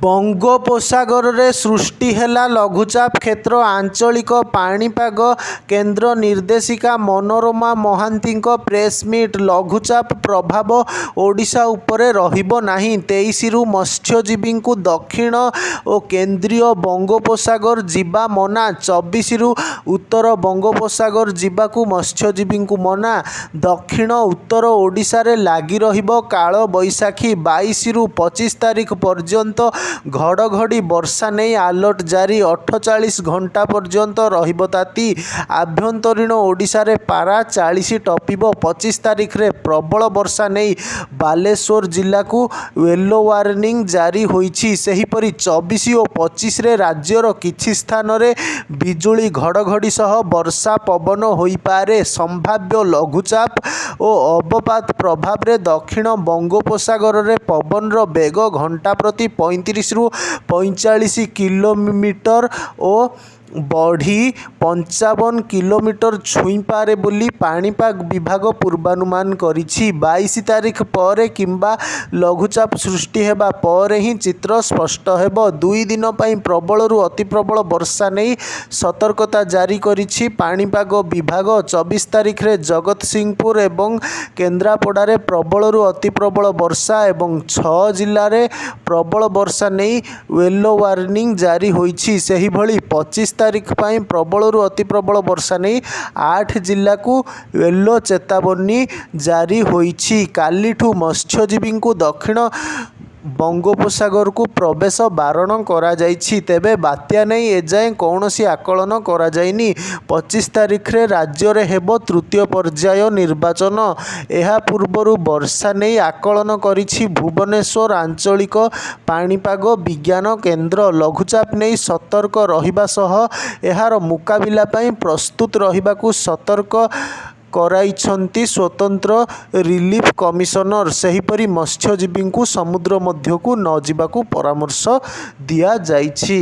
ବଙ୍ଗୋପସାଗରରେ ସୃଷ୍ଟି ହେଲା ଲଘୁଚାପ କ୍ଷେତ୍ର। ଆଞ୍ଚଳିକ ପାଣିପାଗ କେନ୍ଦ୍ର ନିର୍ଦ୍ଦେଶିକା ମନୋରମା ମହାନ୍ତିଙ୍କ ପ୍ରେସମିଟ୍। ଲଘୁଚାପ ପ୍ରଭାବ ଓଡ଼ିଶା ଉପରେ ରହିବ ନାହିଁ। 23ରୁ ମତ୍ସ୍ୟଜୀବୀଙ୍କୁ ଦକ୍ଷିଣ ଓ କେନ୍ଦ୍ରୀୟ ବଙ୍ଗୋପସାଗର ଯିବା ମନା। 24ରୁ ଉତ୍ତର ବଙ୍ଗୋପସାଗର ଯିବାକୁ ମତ୍ସ୍ୟଜୀବୀଙ୍କୁ ମନା। ଦକ୍ଷିଣ ଉତ୍ତର ଓଡ଼ିଶାରେ ଲାଗି ରହିବ କାଳବୈଶାଖୀ। 22ରୁ 25 ତାରିଖ ପର୍ଯ୍ୟନ୍ତ ଘଡ଼ଘଡ଼ି ବର୍ଷା ନେଇ ଆଲର୍ଟ ଜାରି। 48 ଘଣ୍ଟା ପର୍ଯ୍ୟନ୍ତ ରହିବ ତାତି। ଆଭ୍ୟନ୍ତରୀଣ ଓଡ଼ିଶାରେ ପାରା 40 ଟପିବ। 25 ତାରିଖରେ ପ୍ରବଳ ବର୍ଷା ନେଇ ବାଲେଶ୍ୱର ଜିଲ୍ଲାକୁ ୟେଲୋ ୱାର୍ଣ୍ଣିଂ ଜାରି ହୋଇଛି। ସେହିପରି 24 ଓ 25ରେ ରାଜ୍ୟର କିଛି ସ୍ଥାନରେ ବିଜୁଳି ଘଡ଼ଘଡ଼ି ସହ ବର୍ଷା ପବନ ହୋଇପାରେ। ସମ୍ଭାବ୍ୟ ଲଘୁଚାପ ଓ ଅବପାତ ପ୍ରଭାବରେ ଦକ୍ଷିଣ ବଙ୍ଗୋପସାଗରରେ ପବନର ବେଗ ଘଣ୍ଟା ପ୍ରତି 35ରୁ 45 କିଲୋମିଟର ଓ ବଢ଼ି 55 କିଲୋମିଟର ଛୁଇଁପାରେ ବୋଲି ପାଣିପାଗ ବିଭାଗ ପୂର୍ବାନୁମାନ କରିଛି। 22 ତାରିଖ ପରେ କିମ୍ବା ଲଘୁଚାପ ସୃଷ୍ଟି ହେବା ପରେ ହିଁ ଚିତ୍ର ସ୍ପଷ୍ଟ ହେବ। 2 ଦିନ ପାଇଁ ପ୍ରବଳରୁ ଅତି ପ୍ରବଳ ବର୍ଷା ନେଇ ସତର୍କତା ଜାରି କରିଛି ପାଣିପାଗ ବିଭାଗ। 24 ତାରିଖରେ ଜଗତସିଂହପୁର ଏବଂ କେନ୍ଦ୍ରାପଡ଼ାରେ ପ୍ରବଳରୁ ଅତି ପ୍ରବଳ ବର୍ଷା ଏବଂ 6 ଜିଲ୍ଲାରେ ପ୍ରବଳ ବର୍ଷା ନେଇ ୟେଲୋ ୱାର୍ଣ୍ଣିଂ ଜାରି ହୋଇଛି। ସେହିଭଳି 25 ତାରିଖ ପାଇଁ ପ୍ରବଳରୁ ଅତି ପ୍ରବଳ ବର୍ଷା ନେଇ 8 ଜିଲ୍ଲାକୁ ୟେଲୋ ଚେତାବନୀ ଜାରି ହୋଇଛି। କାଲିଠୁ ମତ୍ସ୍ୟଜୀବୀଙ୍କୁ ଦକ୍ଷିଣ ବଙ୍ଗୋପସାଗରକୁ ପ୍ରବେଶ ବାରଣ କରାଯାଇଛି। ତେବେ ବାତ୍ୟା ନେଇ ଏଯାଏଁ କୌଣସି ଆକଳନ କରାଯାଇନି। 25 ତାରିଖରେ ରାଜ୍ୟରେ ହେବ ତୃତୀୟ ପର୍ଯ୍ୟାୟ ନିର୍ବାଚନ। ଏହା ପୂର୍ବରୁ ବର୍ଷା ନେଇ ଆକଳନ କରିଛି ଭୁବନେଶ୍ୱର ଆଞ୍ଚଳିକ ପାଣିପାଗ ବିଜ୍ଞାନ କେନ୍ଦ୍ର। ଲଘୁଚାପ ନେଇ ସତର୍କ ରହିବା ସହ ଏହାର ମୁକାବିଲା ପାଇଁ ପ୍ରସ୍ତୁତ ରହିବାକୁ ସତର୍କ କରାଇଛନ୍ତି ସ୍ୱତନ୍ତ୍ର ରିଲିଫ କମିଶନର। ସେହିପରି ମତ୍ସ୍ୟଜୀବୀଙ୍କୁ ସମୁଦ୍ର ମଧ୍ୟକୁ ନ ଯିବାକୁ ପରାମର୍ଶ ଦିଆଯାଇଛି।